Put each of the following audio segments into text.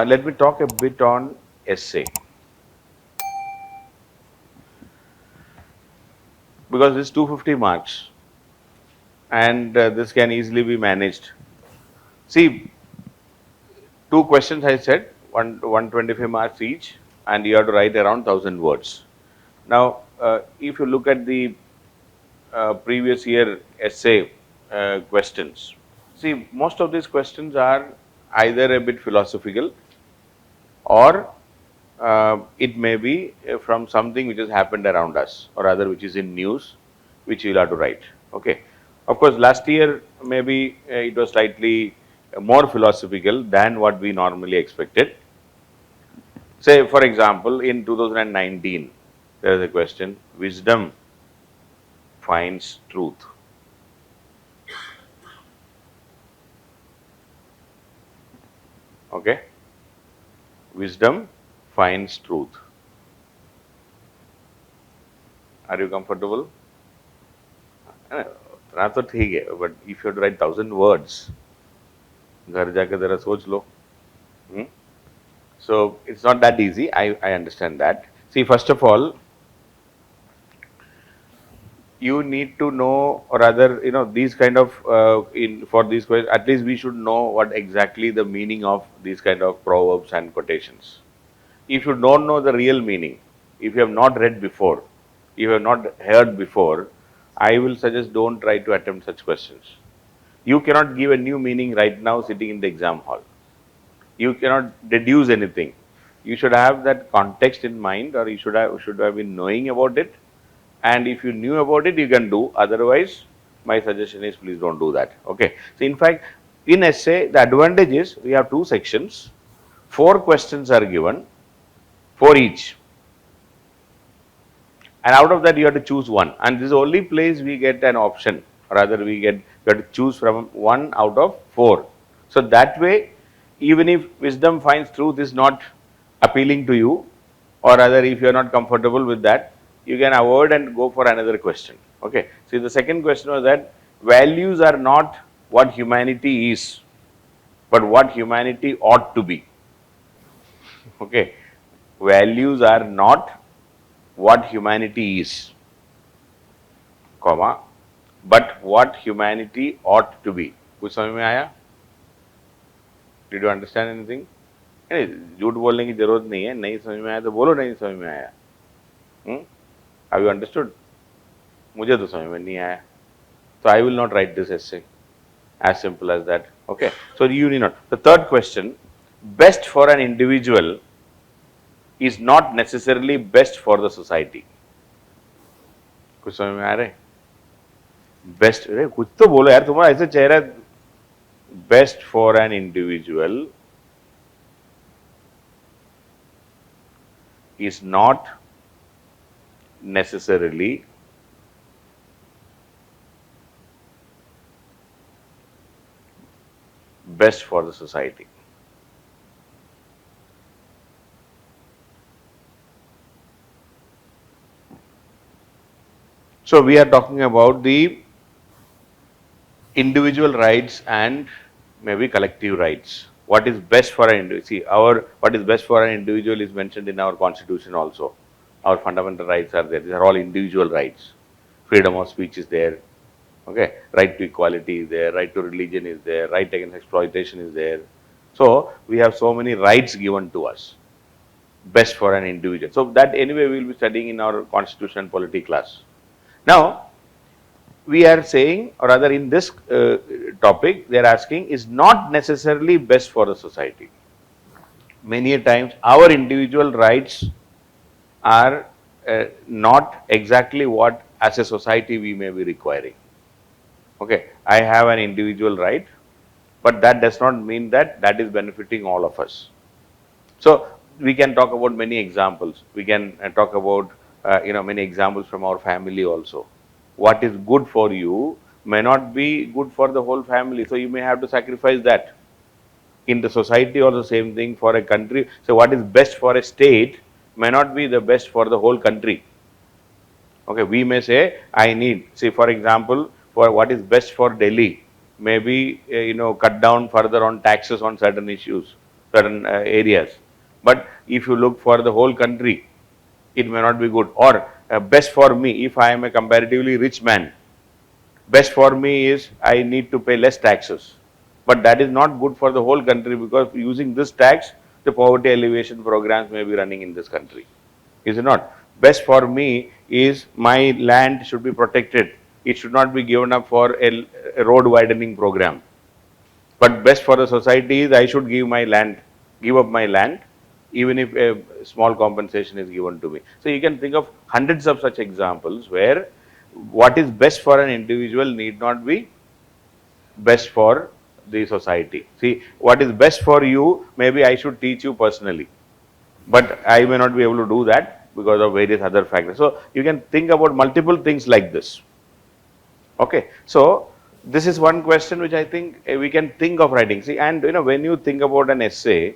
Let me talk a bit on essay, because this 250 marks and this can easily be managed. See, two questions I said, 125 marks each, and you have to write around 1000 words. Now, if you look at the previous year essay questions, see, most of these questions are either a bit philosophical, or it may be from something which has happened around us, or rather which is in news, which you will have to write. Okay. Of course, last year maybe it was slightly more philosophical than what we normally expected. Say, for example, in 2019, there is a question: wisdom finds truth. Okay. Wisdom finds truth. Are you comfortable? इतना तो ठीक है, but if you have to write 1000 words, घर जाके जरा सोच लो. So it's not that easy. I understand that. See, first of all, you need to know, or rather, these kind of for these questions, at least we should know what exactly the meaning of these kind of proverbs and quotations. If you don't know the real meaning, if you have not read before, if you have not heard before, I will suggest don't try to attempt such questions. You cannot give a new meaning right now sitting in the exam hall. You cannot deduce anything. You should have that context in mind, or you should have been knowing about it. And if you knew about it, you can do. Otherwise, my suggestion is please don't do that. Okay. So in fact, in essay, the advantage is we have two sections. 4 questions are given, for each. And out of that, you have to choose one. And this is the only place we get an option. Rather, we have to choose from one out of 4. So that way, even if wisdom finds truth is not appealing to you, or rather if you are not comfortable with that, you can avoid and go for another question. Okay. See, the second question was that values are not what humanity is, but what humanity ought to be. Okay. Values are not what humanity is, comma, but what humanity ought to be. कुछ समझ में आया? Did you understand anything? नहीं, झूठ बोलने की जरूरत नहीं है. नहीं समझ में आया तो बोलो नहीं समझ में आया. Have you understood? मुझे तो समझ में नहीं आया. So I will not write this essay. As simple as that. Okay. So you need not. The third question: best for an individual is not necessarily best for the society. कुछ समझ में आ रहे? Best, अरे कुछ तो बोलो यार, तुम्हारा ऐसे चेहरा. Best for an individual is not necessarily best for the society. So we are talking about the individual rights and maybe collective rights. What is best for an individual? See, what is best for an individual is mentioned in our constitution also. Our fundamental rights are there. These are all individual rights. Freedom of speech is there. Okay, right to equality is there. Right to religion is there. Right against exploitation is there. So we have so many rights given to us. Best for an individual. So that anyway we will be studying in our constitution and polity class. Now, we are saying, or rather in this topic, they are asking, is not necessarily best for the society. Many times, our individual rights are not exactly what as a society we may be requiring. Okay, I have an individual right, but that does not mean that that is benefiting all of us. So, we can talk about many examples. We can talk about many examples from our family also. What is good for you may not be good for the whole family. So you may have to sacrifice that. In the society also same thing for a country. So what is best for a state may not be the best for the whole country. Okay, we may say I need, say for example, for what is best for Delhi, maybe cut down further on taxes on certain issues. certain areas. But if you look for the whole country, it may not be good. Or best for me, if I am a comparatively rich man, best for me is I need to pay less taxes. But that is not good for the whole country, because using this tax, the poverty alleviation programs may be running in this country. Is it not? Best for me is my land should be protected. It should not be given up for a road widening program. But best for the society is I should give up my land, even if a small compensation is given to me. So you can think of hundreds of such examples where what is best for an individual need not be best for the society. See, what is best for you, maybe I should teach you personally, but I may not be able to do that because of various other factors. So you can think about multiple things like this. Okay, so this is one question which I think we can think of writing. See, and when you think about an essay,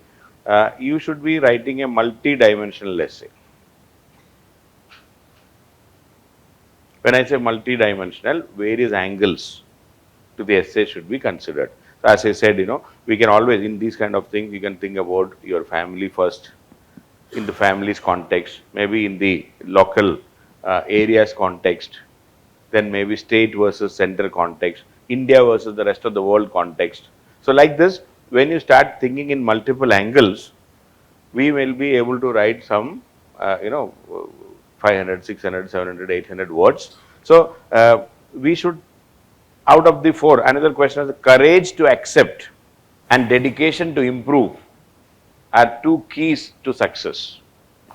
you should be writing a multi-dimensional essay. When I say multi-dimensional, various angles to the essay should be considered. So as I said, we can always, in these kind of things, you can think about your family first, in the family's context, maybe in the local areas context, then maybe state versus center context, India versus the rest of the world context. So like this, when you start thinking in multiple angles, we will be able to write some, 500, 600, 700, 800 words. So we should, out of the four, another question is courage to accept and dedication to improve are two keys to success.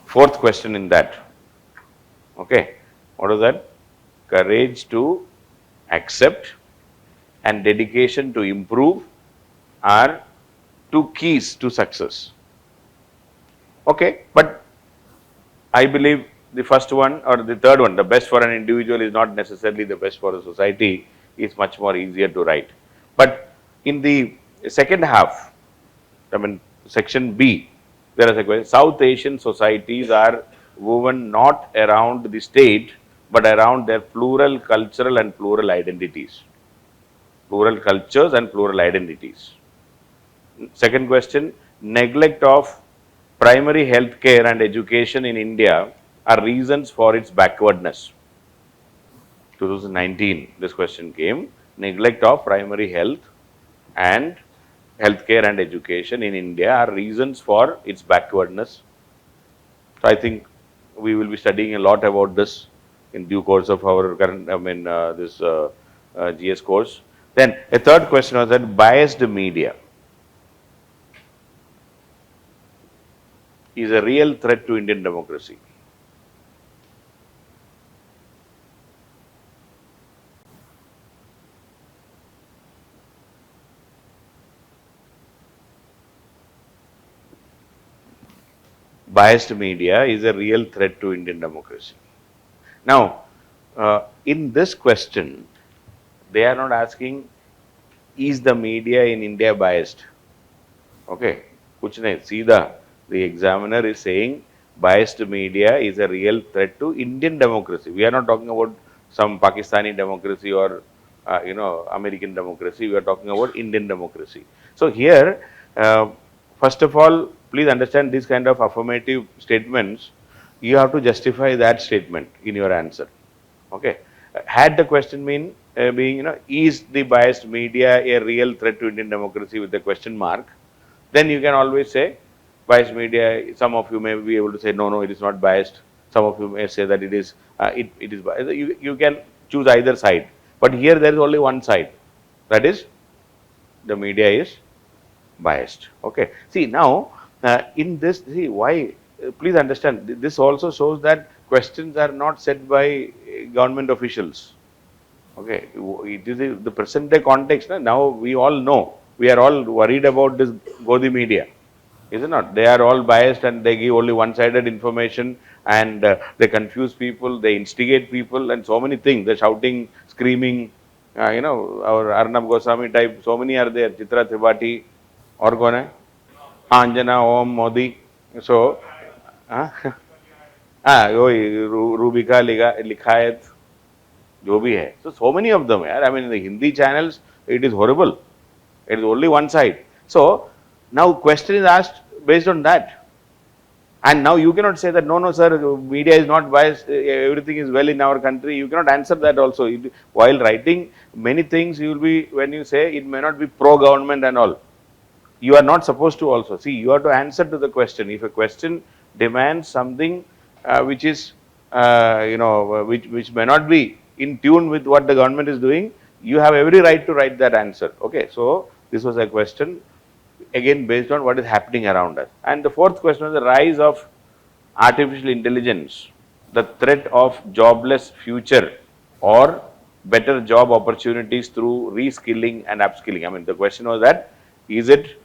Fourth question in that. Okay, what is that? Courage to accept and dedication to improve are two keys to success. Okay, but I believe the first one or the third one, the best for an individual is not necessarily the best for the society, is much more easier to write. But in the second half, section B, there is a question. South Asian societies are woven not around the state, but around their plural cultural and plural identities. Plural cultures and plural identities. Second question, neglect of primary health care and education in India are reasons for its backwardness. 2019, this question came. Neglect of primary health and healthcare and education in India are reasons for its backwardness. So I think we will be studying a lot about this in due course of our current, this GS course. Then a third question was that biased media is a real threat to Indian democracy. Biased media is a real threat to Indian democracy. Now, in this question, they are not asking, is the media in India biased? Okay, kuch nahi, seedha, the examiner is saying biased media is a real threat to Indian democracy. We are not talking about some Pakistani democracy or American democracy. We are talking about Indian democracy. So here, first of all, please understand this kind of affirmative statements. You have to justify that statement in your answer. Okay. Had the question being, is the biased media a real threat to Indian democracy with a question mark, then you can always say biased media. Some of you may be able to say, no, it is not biased. Some of you may say that it is biased. You can choose either side. But here there is only one side. That is, the media is biased. Okay. See, now, in this, see why, please understand, this also shows that questions are not set by government officials. Okay, it is the present day context. Now we all know, we are all worried about this Godi media, is it not? They are all biased and they give only one-sided information, and they confuse people, they instigate people, and so many things. They're shouting, screaming, our Arnab Goswami type, so many are there, Chitra Tripathi, और कौन है अंजना ओम मोदी सो वही रूबिका लिखायत जो भी है so many of them यार I mean the Hindi channels it is horrible, it is only one side. So Now question is asked based on that. And now you cannot say that, no, no, sir, media is not biased, everything is well in our country. You cannot answer that also. While writing many things, you will be, when you say it may not be pro-government and all, you are not supposed to also. See, you have to answer to the question. If a question demands something which is, which may not be in tune with what the government is doing, you have every right to write that answer. Okay, so this was a question again based on what is happening around us. And the fourth question is the rise of artificial intelligence, the threat of jobless future or better job opportunities through reskilling and upskilling. I mean, the question was that is it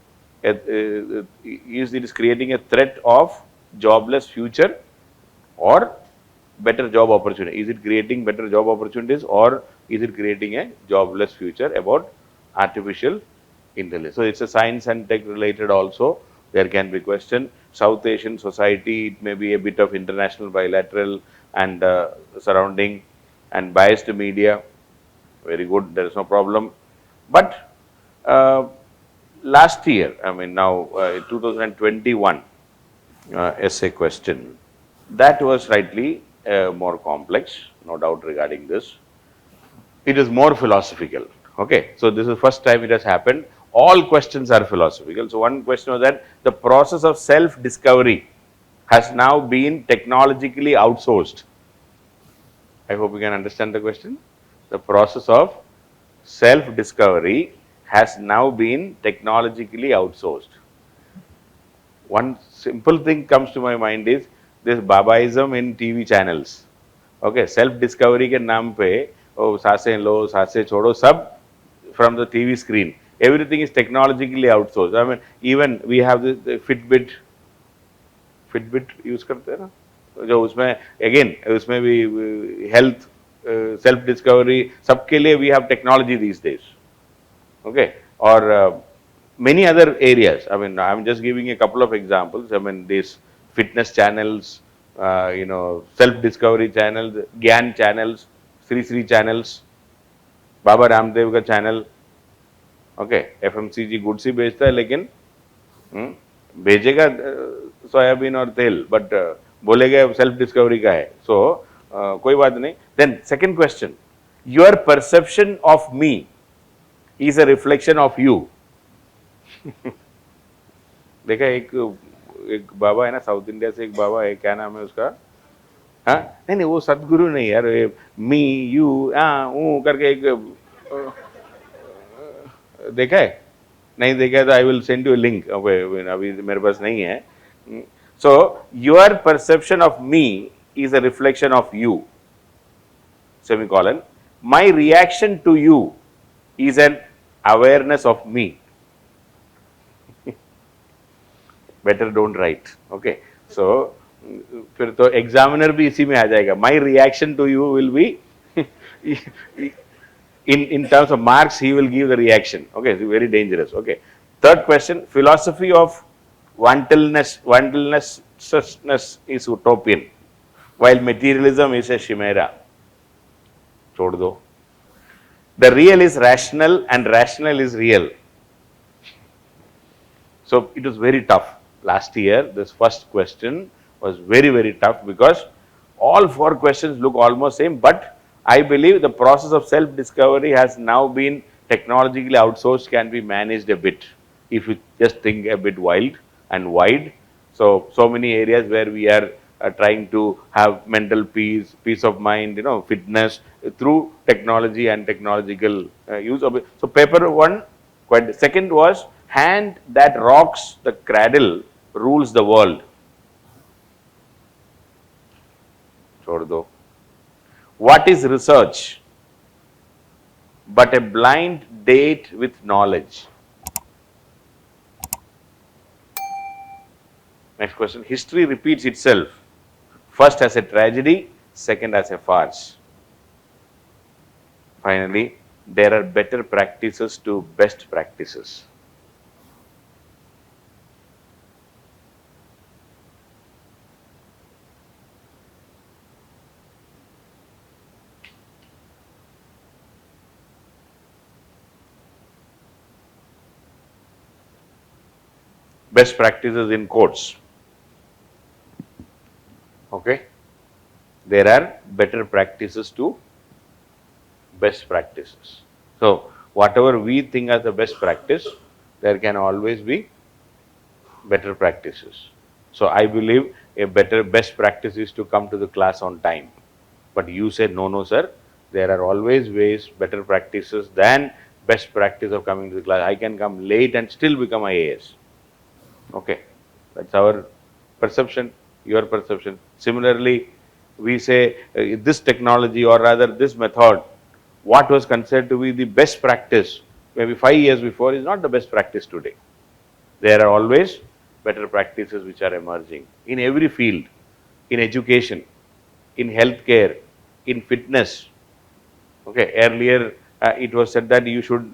is creating a threat of jobless future or better job opportunity? Is it creating better job opportunities or is it creating a jobless future about artificial intelligence? So it's a science and tech related also. There can be question. South Asian society, it may be a bit of international bilateral and surrounding and biased media. Very good, there is no problem. But last year, I mean now 2021 essay question, that was slightly more complex, no doubt regarding this. It is more philosophical. Okay, so this is the first time it has happened. All questions are philosophical. So one question was that the process of self-discovery has now been technologically outsourced. I hope you can understand the question. The process of self-discovery has now been technologically outsourced. One simple thing comes to my mind is this Babaism in TV channels. Okay, self-discovery के नाम पे सांसें लो, सांसें छोड़ो, सब from the TV screen. Everything is technologically outsourced. I mean, even we have the Fitbit use करते हैं ना, जो उसमें again उसमें भी health self discovery सबके लिए we have technology these days. Okay, or many other areas. I mean, I'm just giving a couple of examples. I mean, these fitness channels, self-discovery channels, Gyan channels, Sri channels, Baba Ramdev का channel. Okay, FMCG goods ही बेचता है लेकिन भेजेगा soybean और तेल, but बोलेगा self discovery का है. सो कोई बात नहीं. Then second question, your perception of me is a reflection of you. देखा एक बाबा है ना साउथ इंडिया से, एक बाबा है, क्या नाम है उसका? हाँ, नहीं वो सदगुरु नहीं यार, मी यू करके एक देखा है? नहीं देखा है तो I will send you link. अभी मेरे पास नहीं है. So your perception of me is a reflection of you, semicolon. My reaction to you is an awareness of me. Better don't write. Okay, so फिर तो एग्जामिनर भी इसी में आ जाएगा. My reaction to you will be in terms of marks, he will give the reaction. Okay, it's very dangerous. Okay, third question, philosophy of wantoness is utopian, while materialism is a chimera. छोड़ दो. The real is rational and rational is real. So it was very tough. Last year, this first question was very, very tough because all four questions look almost same, but I believe the process of self-discovery has now been technologically outsourced, can be managed a bit if you just think a bit wild and wide. So many areas where we are trying to have mental peace of mind, fitness through technology and technological use of it. So paper one, quite. Second was hand that rocks the cradle rules the world. छोड़ दो. What is research but a blind date with knowledge? Next question. History repeats itself, first as a tragedy, second as a farce. Finally, there are better practices to best practices. best practices in quotes. Okay, there are better practices to best practices. So whatever we think as the best practice, there can always be better practices. So I believe a best practice is to come to the class on time. But you said no, no, sir. There are always ways, better practices than best practice of coming to the class. I can come late and still become IAS. Okay, that's our perception, your perception. Similarly, we say this technology or rather this method, what was considered to be the best practice maybe 5 years before is not the best practice today. There are always better practices which are emerging in every field, in education, in healthcare, in fitness. Okay, earlier it was said that you should,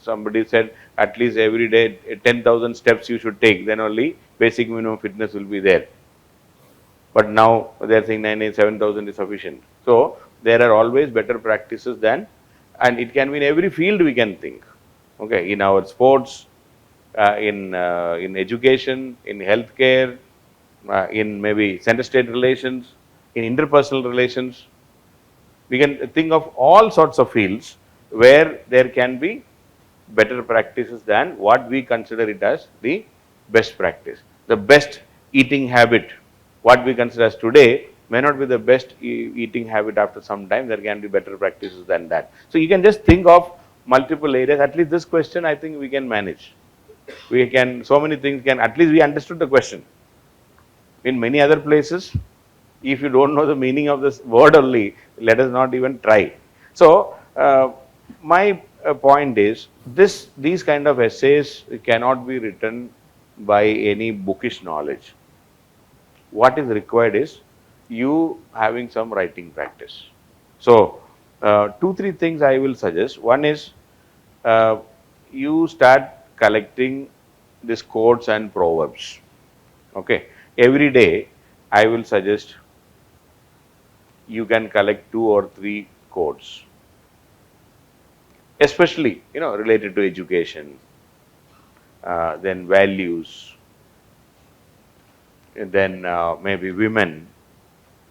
somebody said at least every day 10,000 steps you should take, then only basic minimum fitness will be there. But now they are saying 7,000 is sufficient. So there are always better practices than, and it can be in every field we can think. Okay, in our sports, in education, in healthcare, in maybe center-state relations, in interpersonal relations. We can think of all sorts of fields where there can be better practices than what we consider it as the best practice. The best eating habit, what we consider as today, may not be the best eating habit after some time. There can be better practices than that. So you can just think of multiple areas. At least this question, I think we can manage. We can, so many things can, at least we understood the question. In many other places, if you don't know the meaning of this word only, let us not even try. So, my point is, these kind of essays cannot be written by any bookish knowledge. What is required is you having some writing practice. So, 2-3 things I will suggest. One is you start collecting these quotes and proverbs. Okay, every day I will suggest you can collect 2 or 3 quotes, especially related to education, then values, and then maybe women,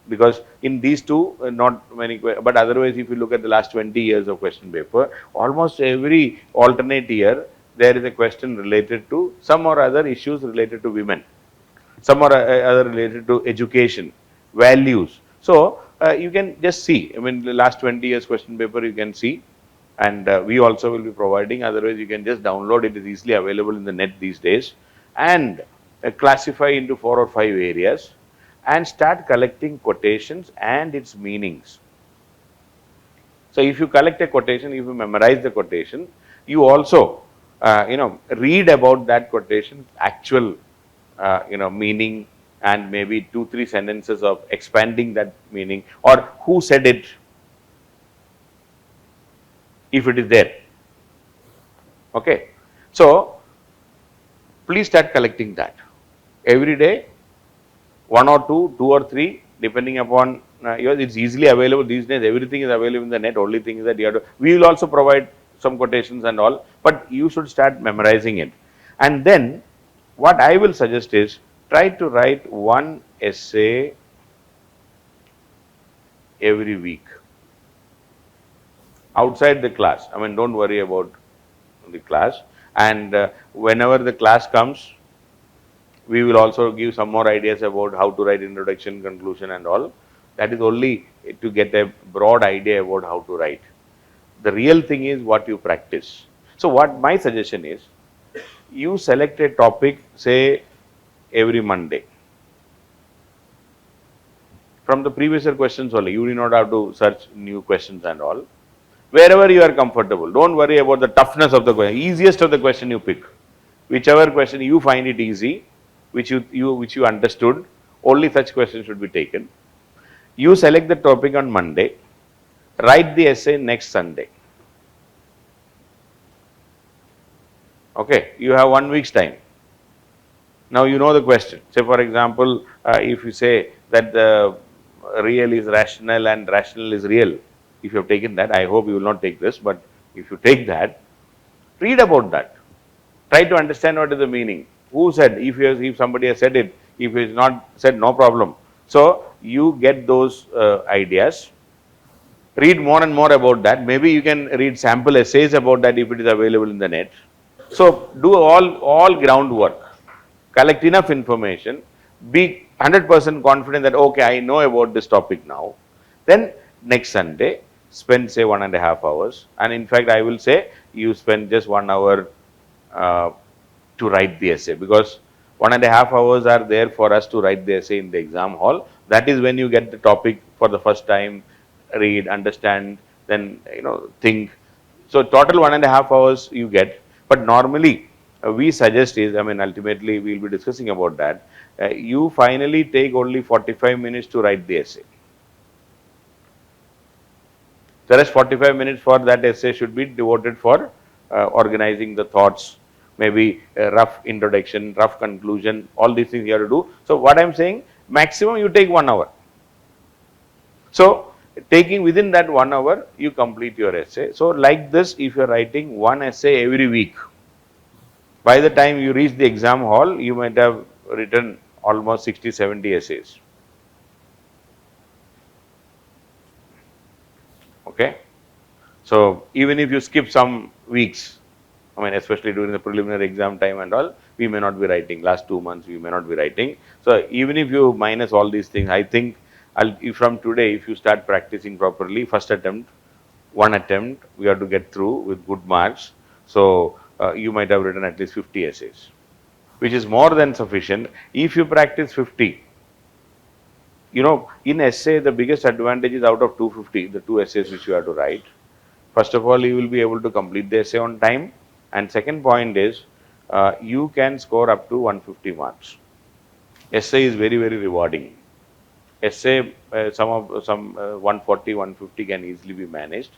because in these two not many, but otherwise if you look at the last 20 years of question paper, almost every alternate year there is a question related to some or other issues related to women, some or other related to education, values. So you can just see, I mean the last 20 years question paper you can see, and we also will be providing, otherwise you can just download it, is easily available in the net these days, and classify into 4 or 5 areas and start collecting quotations and its meanings. So if you collect a quotation, if you memorize the quotation, you also read about that quotation actual meaning, and maybe 2-3 sentences of expanding that meaning, or who said it, if it is there. Okay, so please start collecting that every day, 1 or 2, 2 or 3, depending upon it's easily available these days. Everything is available in the net. Only thing is that you have to, we will also provide some quotations and all, but you should start memorizing it. And then what I will suggest is try to write one essay every week outside the class. I mean, don't worry about the class. And whenever the class comes, we will also give some more ideas about how to write introduction, conclusion and all. That is only to get a broad idea about how to write. The real thing is what you practice. So what my suggestion is, you select a topic, say every Monday. From the previous year questions only, you do not have to search new questions and all. Wherever you are comfortable, don't worry about the toughness of the question. Easiest of the question you pick. Whichever question you find it easy, which you understood, only such questions should be taken. You select the topic on Monday, write the essay next Sunday. Okay, you have 1 week's time. Now you know the question. Say for example, if you say that the real is rational and rational is real, if you have taken that, I hope you will not take this, but if you take that, read about that. Try to understand what is the meaning. Who said? If somebody has said it, if it's not said, no problem. So you get those ideas. Read more and more about that. Maybe you can read sample essays about that if it is available in the net. So do all groundwork, collect enough information, be 100% confident that okay, I know about this topic now. Then next Sunday, spend say 1.5 hours, and in fact, I will say you spend just 1 hour uh, to write the essay, because 1.5 hours are there for us to write the essay in the exam hall. That is when you get the topic for the first time, read, understand, then think. So total 1.5 hours you get, but normally we suggest is, I mean, ultimately we will be discussing about that. You finally take only 45 minutes to write the essay. The rest 45 minutes for that essay should be devoted for organizing the thoughts, maybe a rough introduction, rough conclusion, all these things you have to do. So what I am saying, maximum you take 1 hour. So taking within that 1 hour, you complete your essay. So like this, if you are writing one essay every week, by the time you reach the exam hall, you might have written almost 60, 70 essays. Okay. So even if you skip some weeks, I mean, especially during the preliminary exam time and all, we may not be writing. Last 2 months, we may not be writing. So even if you minus all these things, I think from today, if you start practicing properly, first attempt, one attempt, we have to get through with good marks. So you might have written at least 50 essays, which is more than sufficient. If you practice 50, in essay, the biggest advantage is out of 250, the 2 essays which you have to write. First of all, you will be able to complete the essay on time. And second point is, you can score up to 150 marks. Essay is very, very rewarding. Essay, some 140, 150 can easily be managed.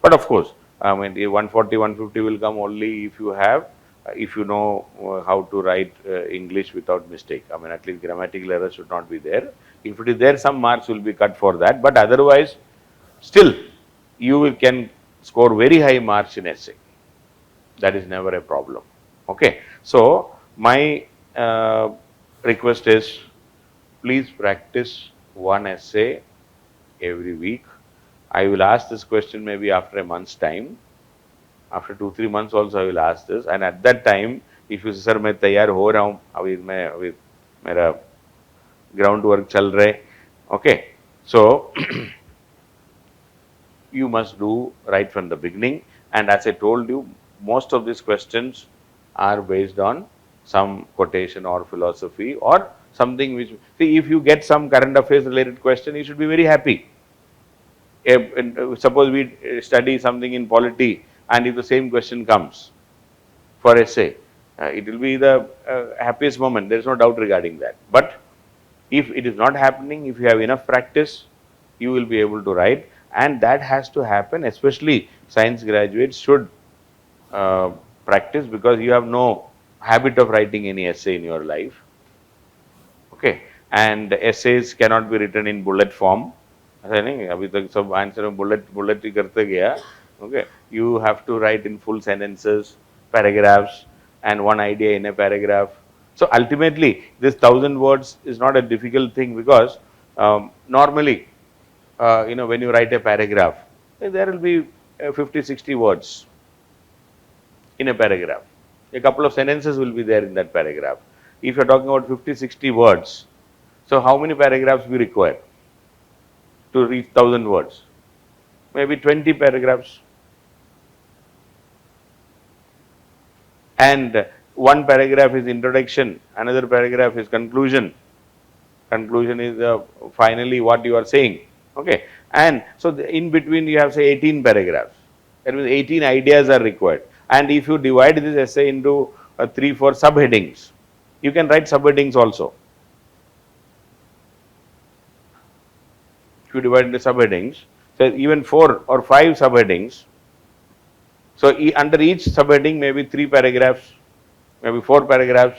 But of course, I mean, the 140, 150 will come only if you have, if you know how to write English without mistake. I mean, at least grammatical errors should not be there. If it is there, some marks will be cut for that. But otherwise, still, you can score very high marks in essay. That is never a problem. Okay. So my request is, please practice one essay every week. I will ask this question maybe after a month's time. After 2-3 months also I will ask this, and at that time, if you say sir मैं तैयार हो रहा हूँ, अभी मेरा ground work चल रहा है, okay. So you must do right from the beginning. And as I told you, most of these questions are based on some quotation or philosophy or something which, see, if you get some current affairs related question, you should be very happy. Suppose we study something in polity, and if the same question comes for essay, it will be the happiest moment. There is no doubt regarding that. But if it is not happening, if you have enough practice, you will be able to write, and that has to happen. Especially science graduates should practice, because you have no habit of writing any essay in your life. Okay, and essays cannot be written in bullet form. ऐसा नहीं, अभी तक सब answer में bullet ही करते गया. Okay, you have to write in full sentences, paragraphs, and one idea in a paragraph. So ultimately, this 1,000 words is not a difficult thing, because normally, when you write a paragraph, there will be 50, 60 words in a paragraph. A couple of sentences will be there in that paragraph. If you are talking about 50, 60 words, so how many paragraphs we require to reach 1,000 words? Maybe 20 paragraphs. And one paragraph is introduction, another paragraph is conclusion. Conclusion is finally what you are saying. Okay. And so in between you have say 18 paragraphs. That means 18 ideas are required. And if you divide this essay into 3-4 subheadings, you can write subheadings also. If you divide into subheadings, so even 4 or 5 subheadings. So under each subheading, maybe 3 paragraphs, maybe 4 paragraphs,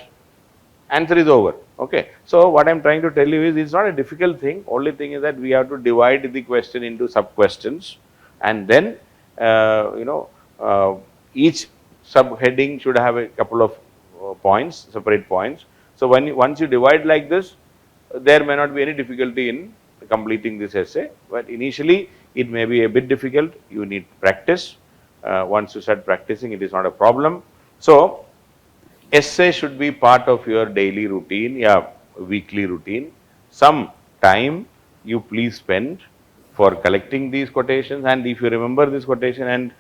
answer is over. Okay. So what I am trying to tell you is, it's not a difficult thing. Only thing is that we have to divide the question into sub questions, and then each subheading should have a couple of points, separate points. So once you divide like this, there may not be any difficulty in completing this essay, but initially it may be a bit difficult. You need practice. Once you start practicing, it is not a problem. So essay should be part of your daily routine, yeah, weekly routine. Some time you please spend for collecting these quotations, and if you remember this quotation, and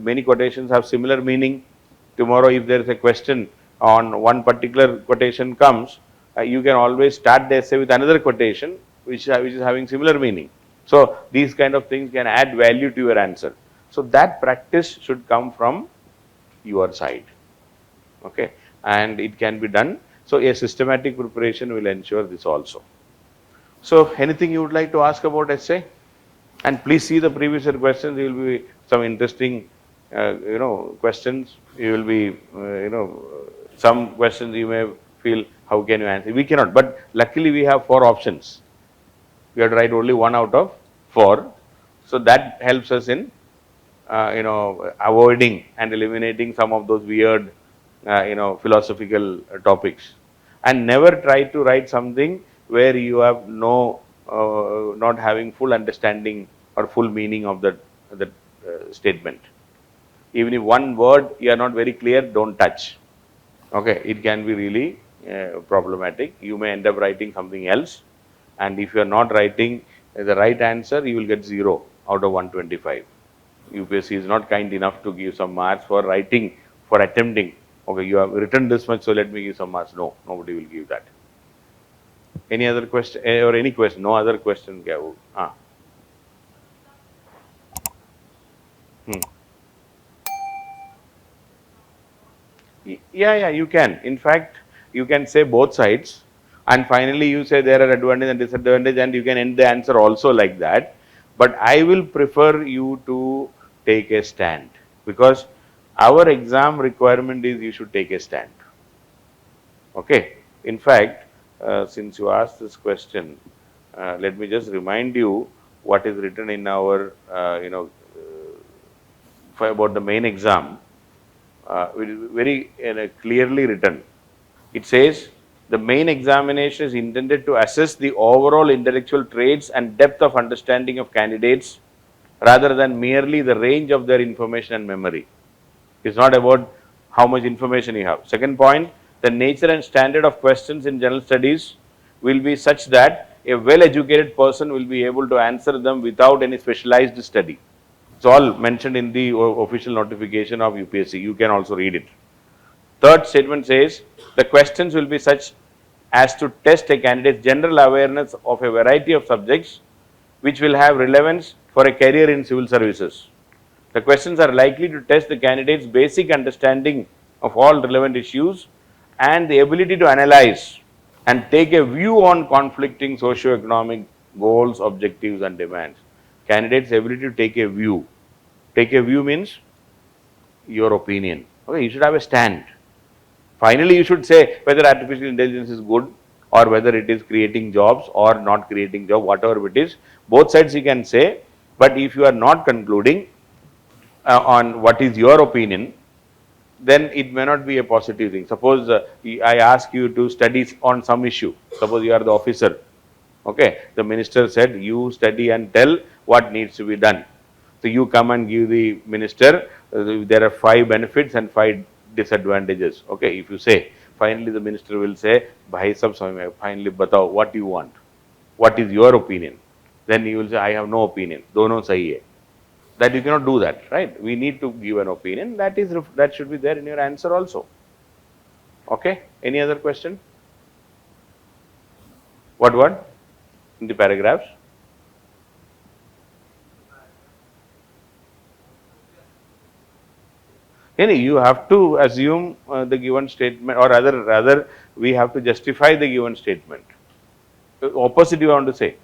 many quotations have similar meaning, tomorrow if there is a question on one particular quotation comes, you can always start the essay with another quotation which is having similar meaning. So these kind of things can add value to your answer. So that practice should come from your side. Okay, and it can be done. So a systematic preparation will ensure this also. So anything you would like to ask about essay? And please see the previous year questions. There will be some interesting, questions. You will be, some questions you may feel, how can you answer? We cannot, but luckily we have 4 options. We have to write only 1 out of 4. So that helps us in, avoiding and eliminating some of those weird, philosophical topics. And never try to write something where you have not having full understanding or full meaning of that statement. Even if one word you are not very clear, don't touch. Okay, it can be really problematic. You may end up writing something else, and if you are not writing the right answer, you will get 0 out of 125. UPSC is not kind enough to give some marks for writing, for attempting. Okay, you have written this much, so let me give some marks. No, nobody will give that. Any other question or any question? No other question? Yeah, you can. In fact, you can say both sides, and finally you say there are advantage and disadvantage, and you can end the answer also like that. But I will prefer you to take a stand, because our exam requirement is you should take a stand. Okay. In fact, since you asked this question, let me just remind you what is written in our, about the main exam. It is very clearly written. It says the main examination is intended to assess the overall intellectual traits and depth of understanding of candidates, rather than merely the range of their information and memory. It's not about how much information you have. Second point, the nature and standard of questions in general studies will be such that a well-educated person will be able to answer them without any specialized study. It's all mentioned in the official notification of UPSC. You can also read it. Third statement says the questions will be such as to test a candidate's general awareness of a variety of subjects which will have relevance for a career in civil services. The questions are likely to test the candidate's basic understanding of all relevant issues and the ability to analyze and take a view on conflicting socio-economic goals, objectives and demands. Candidate's ability to take a view. Take a view means your opinion. Okay, you should have a stand. Finally, you should say whether artificial intelligence is good or whether it is creating jobs or not creating jobs, whatever it is. Both sides you can say, but if you are not concluding on what is your opinion, then it may not be a positive thing. Suppose I ask you to study on some issue. Suppose you are the officer. Okay, the minister said you study and tell what needs to be done. So you come and give the minister, there are 5 benefits and 5 disadvantages. Okay, if you say, finally the minister will say, Bhai sab samajh, finally batao what you want. What is your opinion? Then you will say, I have no opinion. Dono sahi hai. That you cannot do that, right? We need to give an opinion. That should be there in your answer also. Okay. Any other question? What word in the paragraphs? You have to assume the given statement, or rather we have to justify the given statement. Opposite you want to say?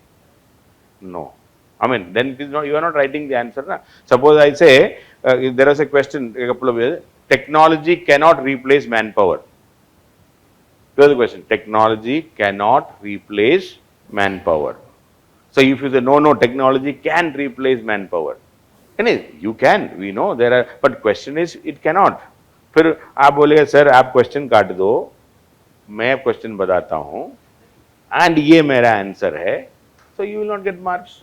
No. I mean, then it is not, you are not writing the answer. Na? Suppose I say, if there is a question, a couple of years, technology cannot replace manpower. Here's the question, technology cannot replace manpower. So if you say, no, technology can replace manpower. You can, we know there are, but question is, it cannot. फिर आप बोलेगा sir आप question काट दो, मैं question बताता हूँ and ये मेरा आंसर है, so you will not get marks.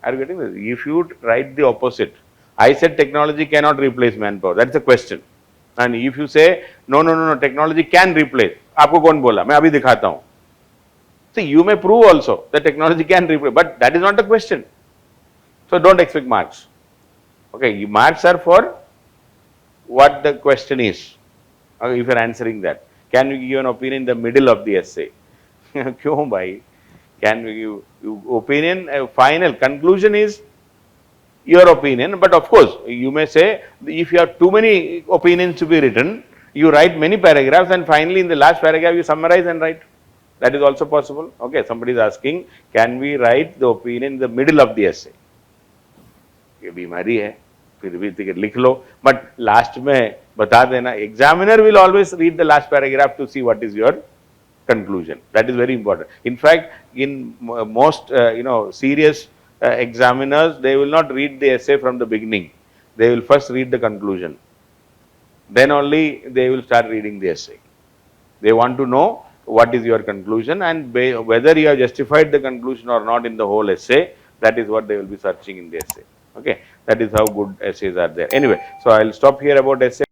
Are you getting this? If you write the opposite, I said technology cannot replace manpower, that's a question. And if you say no no no no technology can replace, आपको कौन बोला, मैं अभी दिखाता हूँ. See, you may prove also that technology can replace, but that is not the question. So don't expect marks. Okay, marks are for what the question is. If you are answering that, can you give an opinion in the middle of the essay? क्यों भाई? Can you give opinion? Final conclusion is your opinion, but of course you may say if you have too many opinions to be written, you write many paragraphs and finally in the last paragraph you summarize and write. That is also possible. Okay, somebody is asking, can we write the opinion in the middle of the essay? ये बीमारी है, फिर भी लिख लो, but last में बता देना. Examiner will always read the last paragraph to see what is your conclusion. That is very important. In fact, in most serious examiners, they will not read the essay from the beginning. They will first read the conclusion. Then only they will start reading the essay. They want to know what is your conclusion and whether you have justified the conclusion or not in the whole essay. That is what they will be searching in the essay. Okay, that is how good essays are there. Anyway, so I will stop here about essay.